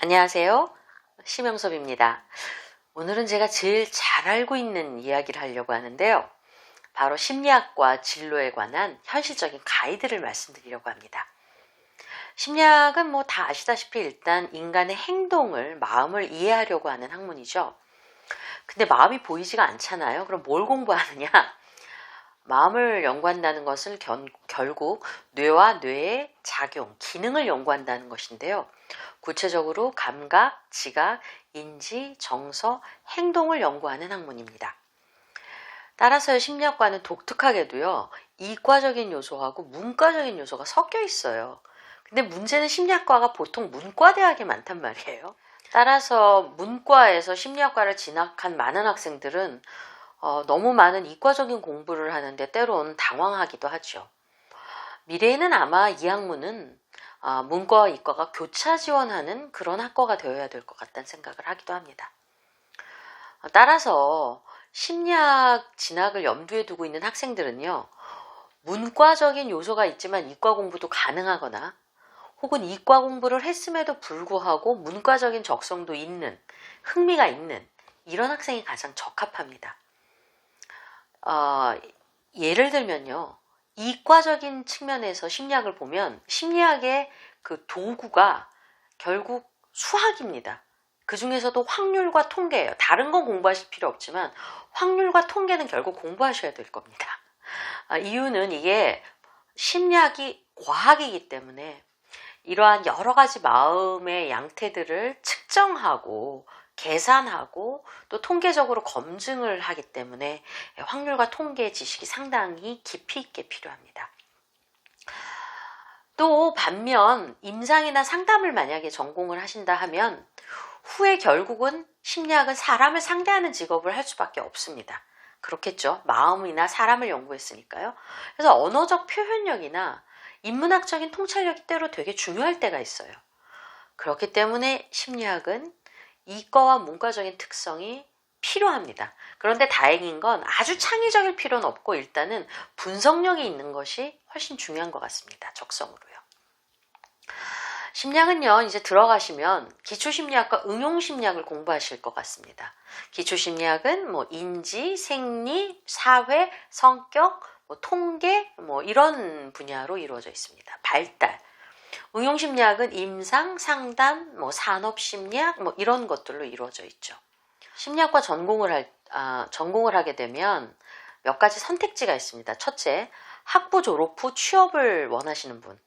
안녕하세요. 심영섭입니다. 오늘은 제가 제일 잘 알고 있는 이야기를 하려고 하는데요. 바로 심리학과 진로에 관한 현실적인 가이드를 말씀드리려고 합니다. 심리학은 뭐 다 아시다시피 일단 인간의 행동을, 마음을 이해하려고 하는 학문이죠. 근데 마음이 보이지가 않잖아요. 그럼 뭘 공부하느냐? 마음을 연구한다는 것은 결국 뇌와 뇌의 작용, 기능을 연구한다는 것인데요. 구체적으로 감각, 지각, 인지, 정서, 행동을 연구하는 학문입니다. 따라서 심리학과는 독특하게도요, 이과적인 요소하고 문과적인 요소가 섞여 있어요. 근데 문제는 심리학과가 보통 문과대학에 많단 말이에요. 따라서 문과에서 심리학과를 진학한 많은 학생들은 너무 많은 이과적인 공부를 하는데 때론 당황하기도 하죠. 미래에는 아마 이 학문은 문과와 이과가 교차 지원하는 그런 학과가 되어야 될 것 같다는 생각을 하기도 합니다. 따라서 심리학 진학을 염두에 두고 있는 학생들은요, 문과적인 요소가 있지만 이과 공부도 가능하거나 혹은 이과 공부를 했음에도 불구하고 문과적인 적성도 있는, 흥미가 있는 이런 학생이 가장 적합합니다. 예를 들면요, 이과적인 측면에서 심리학을 보면 심리학의 그 도구가 결국 수학입니다. 그 중에서도 확률과 통계예요. 다른 건 공부하실 필요 없지만 확률과 통계는 결국 공부하셔야 될 겁니다. 이유는 이게 심리학이 과학이기 때문에 이러한 여러 가지 마음의 양태들을 측정하고 계산하고 또 통계적으로 검증을 하기 때문에 확률과 통계 지식이 상당히 깊이 있게 필요합니다. 또 반면 임상이나 상담을 만약에 전공을 하신다 하면 후에 결국은 심리학은 사람을 상대하는 직업을 할 수밖에 없습니다. 그렇겠죠. 마음이나 사람을 연구했으니까요. 그래서 언어적 표현력이나 인문학적인 통찰력이 때로 되게 중요할 때가 있어요. 그렇기 때문에 심리학은 이과와 문과적인 특성이 필요합니다. 그런데 다행인 건 아주 창의적일 필요는 없고 일단은 분석력이 있는 것이 훨씬 중요한 것 같습니다. 적성으로요. 심리학은요, 이제 들어가시면 기초심리학과 응용심리학을 공부하실 것 같습니다. 기초심리학은 뭐 인지, 생리, 사회, 성격, 통계 이런 분야로 이루어져 있습니다. 발달. 응용심리학은 임상, 상담, 산업심리학 이런 것들로 이루어져 있죠. 심리학과 전공을 하게 되면 몇 가지 선택지가 있습니다. 첫째, 학부 졸업 후 취업을 원하시는 분.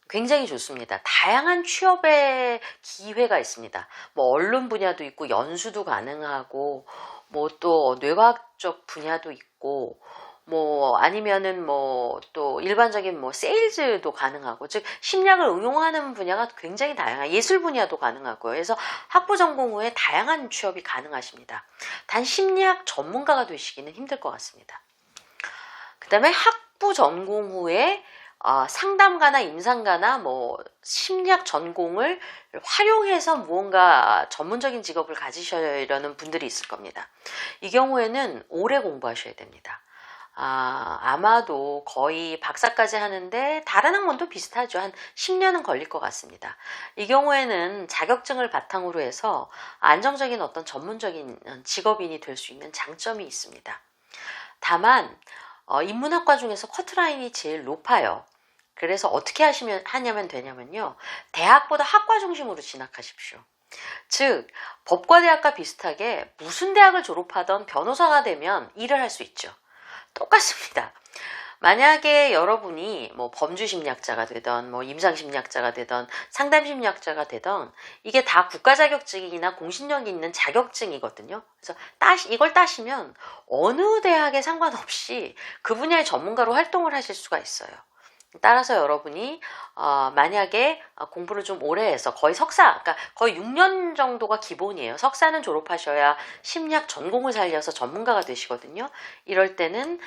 굉장히 좋습니다. 다양한 취업의 기회가 있습니다. 언론 분야도 있고 연수도 가능하고 또 뇌과학적 분야도 있고 아니면은 또 일반적인 세일즈도 가능하고, 즉 심리학을 응용하는 분야가 굉장히 다양한 예술 분야도 가능하고요. 그래서 학부 전공 후에 다양한 취업이 가능하십니다. 단 심리학 전문가가 되시기는 힘들 것 같습니다. 그 다음에 학부 전공 후에 상담가나 임상가나 심리학 전공을 활용해서 무언가 전문적인 직업을 가지시려는 분들이 있을 겁니다. 이 경우에는 오래 공부하셔야 됩니다. 아마도 거의 박사까지 하는데 다른 학문도 비슷하죠. 한 10년은 걸릴 것 같습니다. 이 경우에는 자격증을 바탕으로 해서 안정적인 어떤 전문적인 직업인이 될 수 있는 장점이 있습니다. 다만 인문학과 중에서 커트라인이 제일 높아요. 그래서 어떻게 하냐면 되냐면요, 대학보다 학과 중심으로 진학하십시오. 즉 법과대학과 비슷하게 무슨 대학을 졸업하던 변호사가 되면 일을 할 수 있죠. 똑같습니다. 만약에 여러분이 범주심리학자가 되던 임상심리학자가 되던 상담심리학자가 되던 이게 다 국가자격증이나 공신력이 있는 자격증이거든요. 그래서 이걸 따시면 어느 대학에 상관없이 그 분야의 전문가로 활동을 하실 수가 있어요. 따라서 여러분이 만약에 공부를 좀 오래 해서 거의 그러니까 거의 6년 정도가 기본이에요. 석사는 졸업하셔야 심리학 전공을 살려서 전문가가 되시거든요. 이럴 때는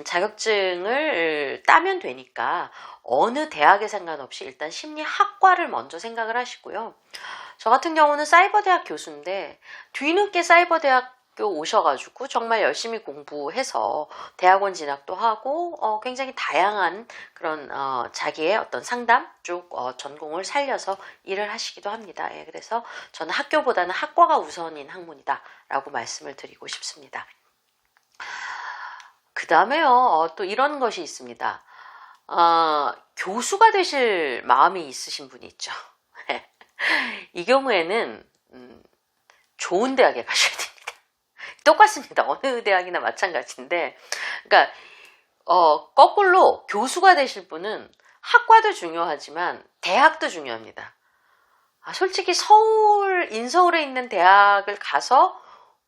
자격증을 따면 되니까 어느 대학에 상관없이 일단 심리학과를 먼저 생각을 하시고요. 저 같은 경우는 사이버대학 교수인데 뒤늦게 사이버대학 학교 오셔가지고 정말 열심히 공부해서 대학원 진학도 하고 굉장히 다양한 그런 자기의 어떤 상담 쪽 전공을 살려서 일을 하시기도 합니다. 예, 그래서 저는 학교보다는 학과가 우선인 학문이다 라고 말씀을 드리고 싶습니다. 그 다음에요, 또 이런 것이 있습니다. 교수가 되실 마음이 있으신 분이 있죠. 이 경우에는 좋은 대학에 가셔야 됩니다. 똑같습니다. 어느 대학이나 마찬가지인데, 그러니까 거꾸로 교수가 되실 분은 학과도 중요하지만 대학도 중요합니다. 솔직히 인서울에 있는 대학을 가서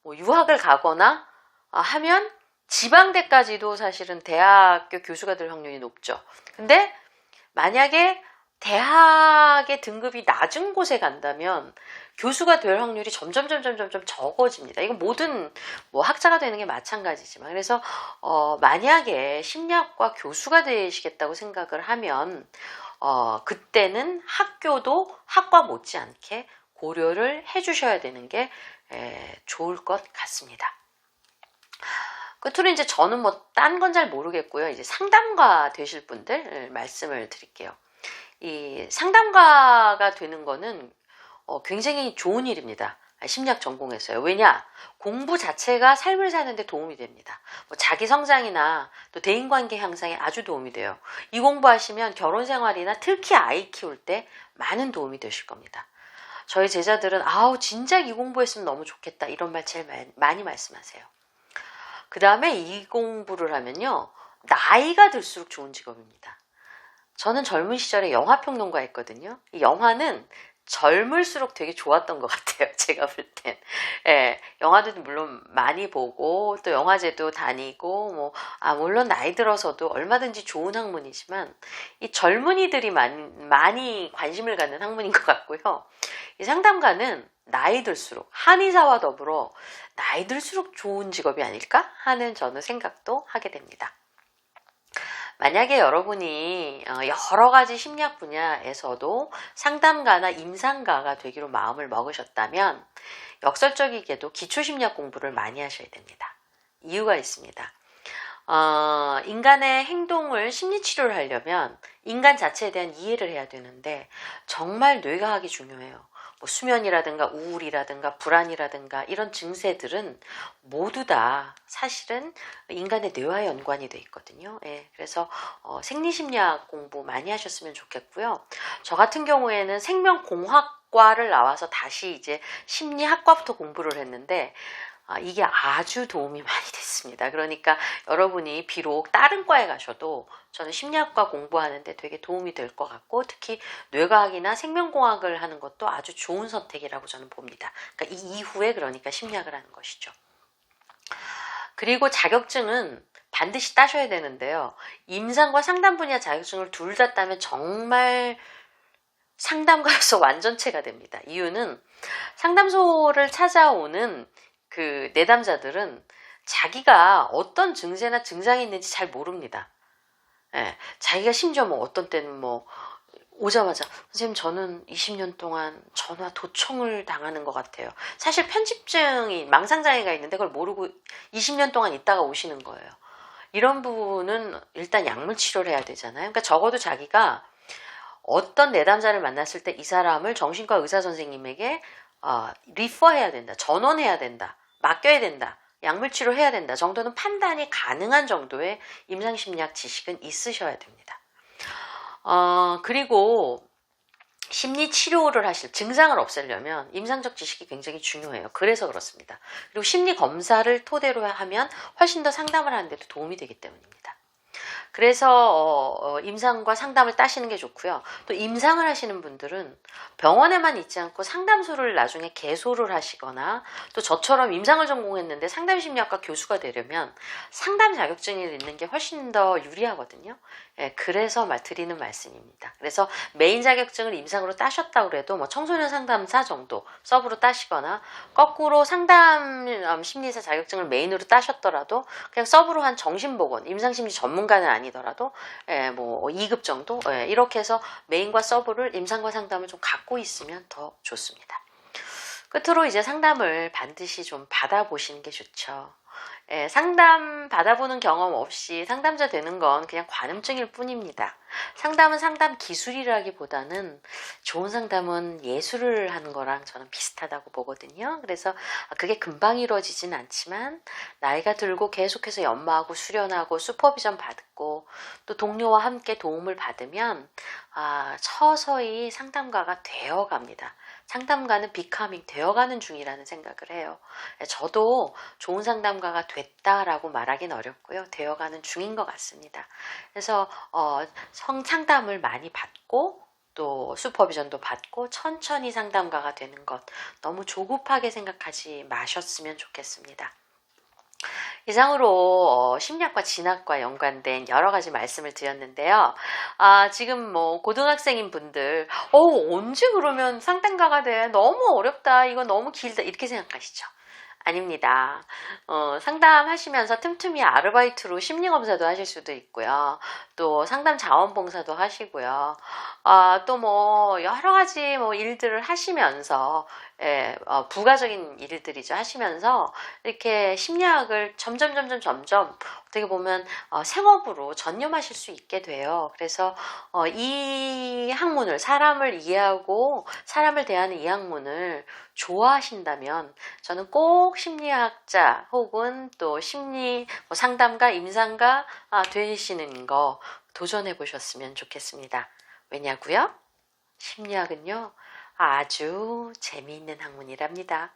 뭐 유학을 가거나 하면 지방대까지도 사실은 대학교 교수가 될 확률이 높죠. 근데 만약에 대학의 등급이 낮은 곳에 간다면 교수가 될 확률이 점점 적어집니다. 이건 모든 학자가 되는 게 마찬가지지만, 그래서 만약에 심리학과 교수가 되시겠다고 생각을 하면 그때는 학교도 학과 못지않게 고려를 해주셔야 되는 게 좋을 것 같습니다. 끝으로 이제 저는 딴 건 잘 모르겠고요. 이제 상담가 되실 분들 말씀을 드릴게요. 이 상담가가 되는 거는 굉장히 좋은 일입니다. 심리학 전공에서요. 왜냐? 공부 자체가 삶을 사는데 도움이 됩니다. 자기 성장이나 또 대인관계 향상에 아주 도움이 돼요. 이 공부하시면 결혼 생활이나 특히 아이 키울 때 많은 도움이 되실 겁니다. 저희 제자들은 진짜 이 공부했으면 너무 좋겠다 이런 말 제일 많이 말씀하세요. 그 다음에 이 공부를 하면요, 나이가 들수록 좋은 직업입니다. 저는 젊은 시절에 영화평론가 했거든요. 이 영화는 젊을수록 되게 좋았던 것 같아요. 제가 볼 땐. 예, 영화도 물론 많이 보고 또 영화제도 다니고 물론 나이 들어서도 얼마든지 좋은 학문이지만 이 젊은이들이 많이 관심을 갖는 학문인 것 같고요. 이 상담가는 나이 들수록 한의사와 더불어 나이 들수록 좋은 직업이 아닐까 하는 저는 생각도 하게 됩니다. 만약에 여러분이 여러 가지 심리학 분야에서도 상담가나 임상가가 되기로 마음을 먹으셨다면 역설적이게도 기초심리학 공부를 많이 하셔야 됩니다. 이유가 있습니다. 인간의 행동을 심리치료를 하려면 인간 자체에 대한 이해를 해야 되는데 정말 뇌과학이 중요해요. 수면이라든가 우울이라든가 불안이라든가 이런 증세들은 모두 다 사실은 인간의 뇌와 연관이 돼 있거든요. 예, 그래서 생리심리학 공부 많이 하셨으면 좋겠고요. 저 같은 경우에는 생명공학과를 나와서 다시 이제 심리학과부터 공부를 했는데 이게 아주 도움이 많이 됐습니다. 그러니까 여러분이 비록 다른 과에 가셔도 저는 심리학과 공부하는데 되게 도움이 될 것 같고, 특히 뇌과학이나 생명공학을 하는 것도 아주 좋은 선택이라고 저는 봅니다. 그러니까 이 이후에 그러니까 심리학을 하는 것이죠. 그리고 자격증은 반드시 따셔야 되는데요. 임상과 상담 분야 자격증을 둘 다 따면 정말 상담가로서 완전체가 됩니다. 이유는 상담소를 찾아오는 그 내담자들은 자기가 어떤 증세나 증상이 있는지 잘 모릅니다. 예, 자기가 심지어 어떤 때는 오자마자 선생님 저는 20년 동안 전화 도청을 당하는 것 같아요. 사실 편집증이 망상장애가 있는데 그걸 모르고 20년 동안 있다가 오시는 거예요. 이런 부분은 일단 약물 치료를 해야 되잖아요. 그러니까 적어도 자기가 어떤 내담자를 만났을 때 이 사람을 정신과 의사 선생님에게 리퍼해야 된다, 전원해야 된다, 맡겨야 된다, 약물치료 해야 된다 정도는 판단이 가능한 정도의 임상심리학 지식은 있으셔야 됩니다. 그리고 심리치료를 하실 증상을 없애려면 임상적 지식이 굉장히 중요해요. 그래서 그렇습니다. 그리고 심리검사를 토대로 하면 훨씬 더 상담을 하는 데도 도움이 되기 때문입니다. 그래서 임상과 상담을 따시는 게 좋고요. 또 임상을 하시는 분들은 병원에만 있지 않고 상담소를 나중에 개소를 하시거나, 또 저처럼 임상을 전공했는데 상담심리학과 교수가 되려면 상담 자격증이 있는 게 훨씬 더 유리하거든요. 예, 그래서 드리는 말씀입니다. 그래서 메인 자격증을 임상으로 따셨다고 해도 청소년 상담사 정도 서브로 따시거나, 거꾸로 상담 심리사 자격증을 메인으로 따셨더라도 그냥 서브로 한 정신보건, 임상심리 전문가는 아니더라도 2급 정도, 이렇게 해서 메인과 서브를 임상과 상담을 좀 갖고 있으면 더 좋습니다. 끝으로 이제 상담을 반드시 좀 받아보시는 게 좋죠. 예, 상담 받아보는 경험 없이 상담자 되는 건 그냥 관음증일 뿐입니다. 상담은 상담 기술이라기보다는 좋은 상담은 예술을 하는 거랑 저는 비슷하다고 보거든요. 그래서 그게 금방 이루어지진 않지만 나이가 들고 계속해서 연마하고 수련하고 슈퍼비전 받고 또 동료와 함께 도움을 받으면 서서히 상담가가 되어갑니다. 상담가는 비카밍 되어가는 중이라는 생각을 해요. 저도 좋은 상담가가 됐다라고 말하기는 어렵고요. 되어가는 중인 것 같습니다. 그래서 상담을 많이 받고 또 슈퍼비전도 받고 천천히 상담가가 되는 것 너무 조급하게 생각하지 마셨으면 좋겠습니다. 이상으로 심리학과 진학과 연관된 여러 가지 말씀을 드렸는데요. 지금 뭐 고등학생인 분들 언제 그러면 상담가가 돼? 너무 어렵다. 이거 너무 길다. 이렇게 생각하시죠? 아닙니다. 상담하시면서 틈틈이 아르바이트로 심리검사도 하실 수도 있고요. 또 상담 자원봉사도 하시고요. 또 뭐 여러 가지 뭐 일들을 하시면서 부가적인 일들이죠. 하시면서 이렇게 심리학을 점점 어떻게 보면 생업으로 전념하실 수 있게 돼요. 그래서 이 학문을 사람을 이해하고 사람을 대하는 이 학문을 좋아하신다면 저는 꼭 심리학자 혹은 또 심리 상담가, 임상가 되시는 거 도전해 보셨으면 좋겠습니다. 왜냐고요? 심리학은요 아주 재미있는 학문이랍니다.